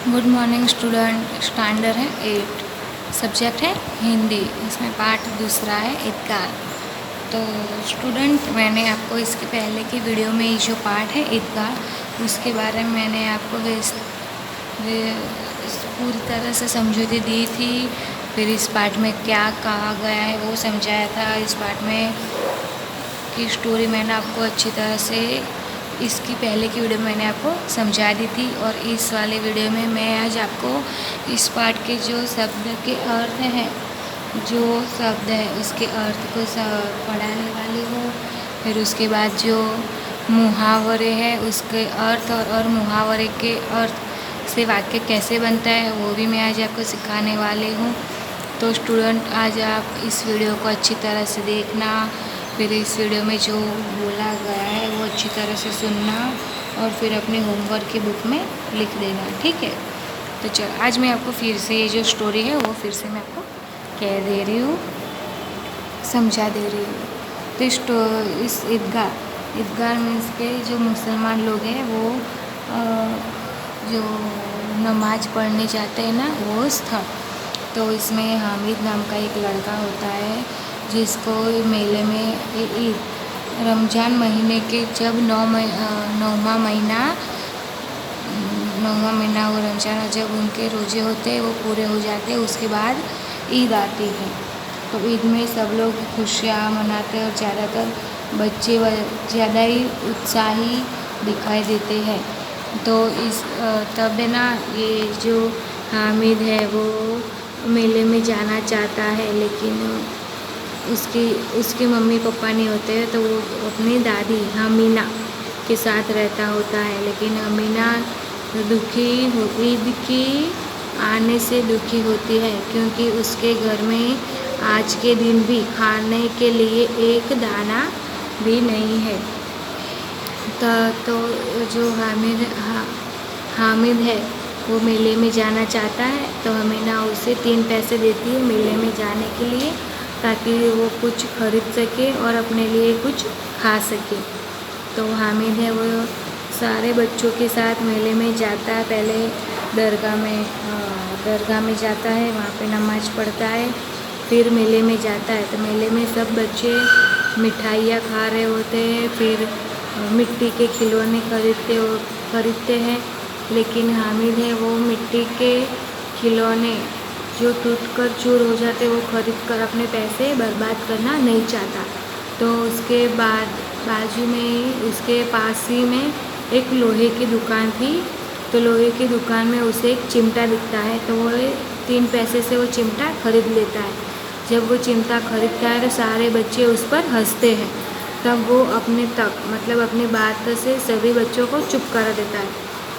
Good morning student. Standard है 8। Subject है हिंदी। इसमें पार्ट दूसरा है इदगार। तो स्टूडेंट, मैंने आपको इसके पहले की वीडियो में ये जो पार्ट है इदगार, उसके बारे में मैंने आपको पूरी तरह से समझौती दी थी। फिर इस पार्ट में क्या कहा गया है वो समझाया था। इस पार्ट में की स्टोरी मैंने आपको अच्छी तरह से इसकी पहले की वीडियो में मैंने आपको समझा दी थी। और इस वाले वीडियो में मैं आज आपको इस पार्ट के जो शब्द के अर्थ हैं, जो शब्द है उसके अर्थ को पढ़ाने वाली हूँ। फिर उसके बाद जो मुहावरे हैं उसके अर्थ और मुहावरे के अर्थ से वाक्य कैसे बनता है वो भी मैं आज आपको सिखाने वाली हूँ। तो स्टूडेंट, आज आप इस वीडियो को अच्छी तरह से देखना। फिर इस वीडियो में जो बोला गया है वो अच्छी तरह से सुनना और फिर अपने होमवर्क की बुक में लिख देना, ठीक है। तो चल, आज मैं आपको फिर से ये जो स्टोरी है वो फिर से मैं आपको कह दे रही हूँ, समझा दे रही हूँ। तो इस ईदगाह मीन्स के जो मुसलमान लोग हैं वो जो नमाज पढ़ने जाते हैं ना, वो स्थल। तो इसमें हामिद नाम का एक लड़का होता है जिसको मेले में ईद रमज़ान महीने के जब नौवा महीना वो रमज़ान, जब उनके रोज़े होते हैं वो पूरे हो जाते हैं, उसके बाद ईद आती है। तो ईद में सब लोग खुशियाँ मनाते हैं और ज़्यादातर बच्चे ज़्यादा ही उत्साही दिखाई देते हैं। तो इस तब है ना, ये जो हामिद है वो मेले में जाना चाहता है, लेकिन उसके मम्मी पापा नहीं होते हैं, तो वो अपनी दादी अमीना के साथ रहता होता है। लेकिन अमीना ईद की आने से दुखी होती है, क्योंकि उसके घर में आज के दिन भी खाने के लिए एक दाना भी नहीं है। तो जो हामिद है वो मेले में जाना चाहता है, तो अमीना उसे 3 पैसे देती है मेले में जाने के लिए, ताकि वो कुछ खरीद सके और अपने लिए कुछ खा सके। तो हामिद है वो सारे बच्चों के साथ मेले में जाता है। पहले दरगाह में जाता है, वहाँ पे नमाज़ पढ़ता है, फिर मेले में जाता है। तो मेले में सब बच्चे मिठाइयाँ खा रहे होते हैं, फिर मिट्टी के खिलौने खरीदते हैं। लेकिन हामिद है वो मिट्टी के खिलौने जो टूटकर चूर हो जाते वो खरीद कर अपने पैसे बर्बाद करना नहीं चाहता। तो उसके बाद बाजू में उसके पास ही में एक लोहे की दुकान थी। तो लोहे की दुकान में उसे एक चिमटा दिखता है, तो वो 3 पैसे से वो चिमटा खरीद लेता है। जब वो चिमटा खरीदता है तो सारे बच्चे उस पर हंसते हैं। तब वो अपनी बात से सभी बच्चों को चुप कर देता है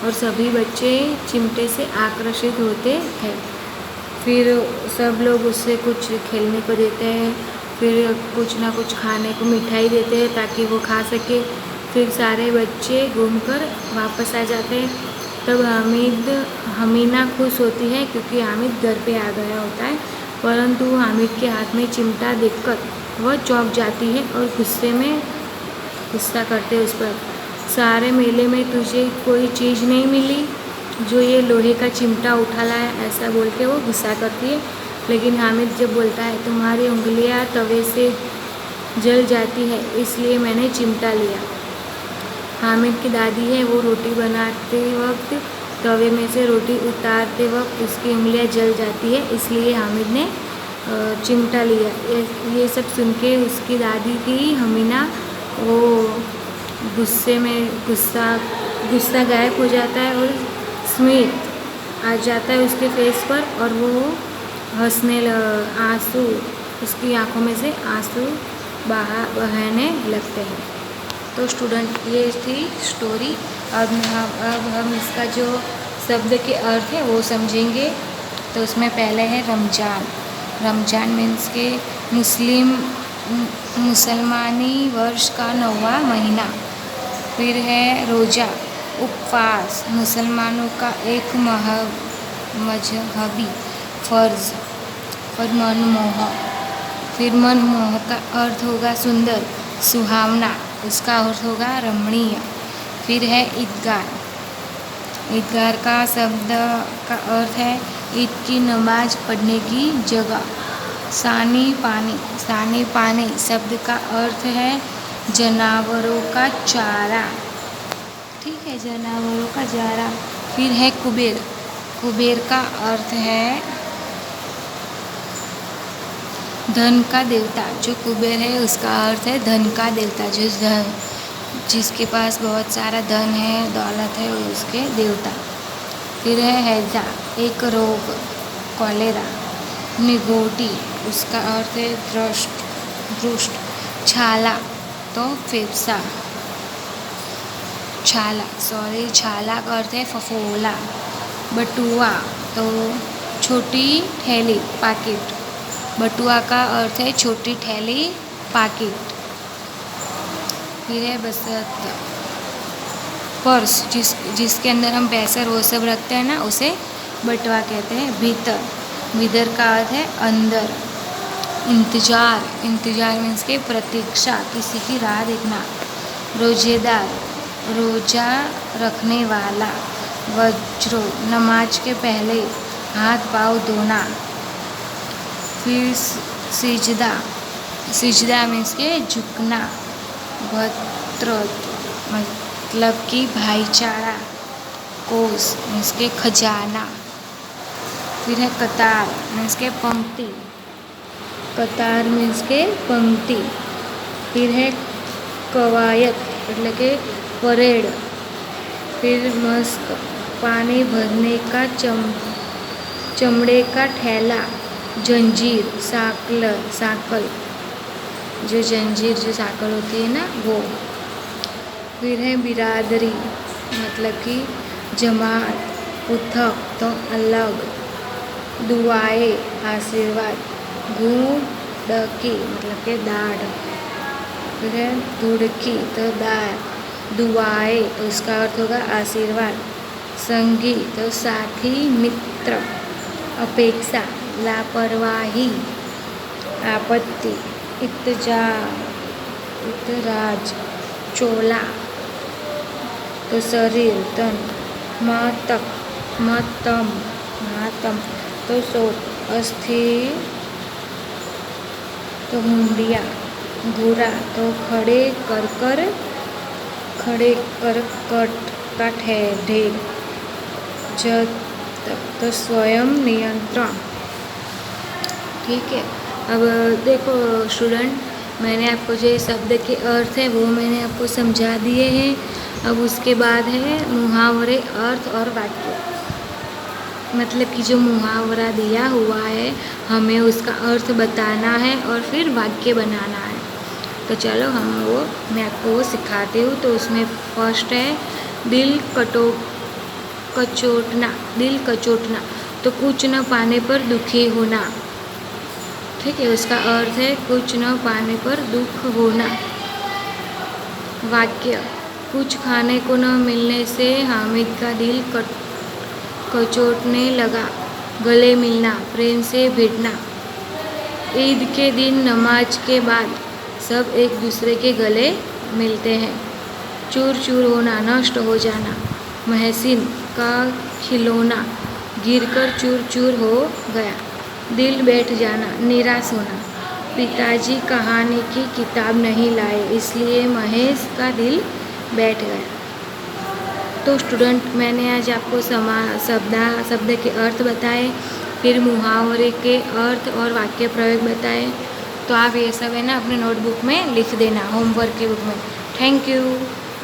और सभी बच्चे चिमटे से आकर्षित होते हैं। फिर सब लोग उससे कुछ खेलने को देते हैं, फिर कुछ ना कुछ खाने को मिठाई देते हैं ताकि वो खा सके। फिर सारे बच्चे घूमकर वापस आ जाते हैं। तब हमीना खुश होती है क्योंकि हामिद घर पे आ गया होता है, परंतु हामिद के हाथ में चिमटा देखकर वह चौंक जाती है और गुस्सा करते उस पर। सारे मेले में तुझे कोई चीज़ नहीं मिली जो ये लोहे का चिमटा उठा लाया, ऐसा बोल के वो गुस्सा करती है। लेकिन हामिद जब बोलता है तुम्हारी उंगलियां तवे से जल जाती है, इसलिए मैंने चिमटा लिया। हामिद की दादी है वो रोटी बनाते वक्त तवे में से रोटी उतारते वक्त उसकी उंगलियां जल जाती है, इसलिए हामिद ने चिमटा लिया। ये सब सुन के उसकी दादी की हमीना वो गुस्सा गायब हो जाता है और स्मित आ जाता है उसके फेस पर, और वो आंसू उसकी आंखों में से आंसू बहने लगते हैं। तो स्टूडेंट, ये थी स्टोरी। अब हम इसका जो शब्द के अर्थ है वो समझेंगे। तो उसमें पहले है रमज़ान मीन्स के मुसलमानी वर्ष का 9वां महीना। फिर है रोज़ा, उपवास, मुसलमानों का एक मजहबी फ़र्ज। फिर मनमोह का अर्थ होगा सुंदर, सुहावना, उसका अर्थ होगा रमणीय। फिर है ईदगाह, ईदगाह का शब्द का अर्थ है ईद की नमाज पढ़ने की जगह। सानी पानी शब्द का अर्थ है जानवरों का चारा। ठीक है, जानवरों का चारा। फिर है कुबेर का अर्थ है धन का देवता। जो कुबेर है उसका अर्थ है धन का देवता, जिसके पास बहुत सारा धन है, दौलत है, उसके देवता। फिर है हैजा, एक रोग, कॉलेरा। निगोटी, उसका अर्थ है दृष्ट। छाला तो फेफसा। छाला का अर्थ है फफोला। बटुआ तो छोटी थैली, पैकेट। बटुआ का अर्थ है छोटी थैली, पैकेट। फिर है बसत, पर्स, जिसके अंदर हम पैसा वो सब रखते हैं ना, उसे बटुआ कहते हैं। भीतर का अर्थ है अंदर। इंतजार मीन्स के प्रतीक्षा, किसी की राह देखना। रोजेदार, रोजा रखने वाला। वज्रो, नमाज के पहले हाथ पाँव धोना। फिर सिजदा मीन्स के झुकना। भद्र मतलब कि भाईचारा। कोस मीन्स के खजाना। फिर है कतार मीन्स के पंक्ति। कतार मीन्स के पंक्ति। फिर है कवायत मतलब के परेड। फिर मस्क, पानी भरने का चमड़े का थैला। जंजीर, साकल, जो जंजीर जो साकल होती है ना, वो। फिर है बिरादरी मतलब कि जमात। पृथक तो अलग। दुआए, आशीर्वाद। घूडकी मतलब के दाढ़। फिर है धुड़की तो दाढ़। दुआए तो उसका अर्थ होगा आशीर्वाद। संगी तो साथी, मित्र। अपेक्षा, लापरवाही। आपत्ति, इतराज, चोला तो शरीर, तन। मातम तो शोक। अस्थिर तो हुंडिया। घूरा तो खड़े कर का ढेर। जत तो स्वयं नियंत्रण। ठीक है, अब देखो स्टूडेंट, मैंने आपको जो शब्द के अर्थ है वो मैंने आपको समझा दिए हैं। अब उसके बाद है मुहावरे, अर्थ और वाक्य। मतलब कि जो मुहावरा दिया हुआ है हमें उसका अर्थ बताना है और फिर वाक्य बनाना है। तो चलो मैं आपको वो सिखाती हूँ। तो उसमें फर्स्ट है दिल कचोटना तो कुछ न पाने पर दुखी होना। ठीक है, उसका अर्थ है कुछ न पाने पर दुख होना। वाक्य, कुछ खाने को न मिलने से हामिद का दिल कचोटने लगा। गले मिलना, प्रेम से भेंटना। ईद के दिन नमाज के बाद सब एक दूसरे के गले मिलते हैं। चूर चूर होना, नष्ट हो जाना। महसिन का खिलौना गिरकर चूर चूर हो गया। दिल बैठ जाना, निराश होना। पिताजी कहानी की किताब नहीं लाए इसलिए महेश का दिल बैठ गया। तो स्टूडेंट, मैंने आज आपको शब्द के अर्थ बताए, फिर मुहावरे के अर्थ और वाक्य प्रयोग बताए। तो आप ये सब है ना अपने नोटबुक में लिख देना, होमवर्क की बुक में। Thank you.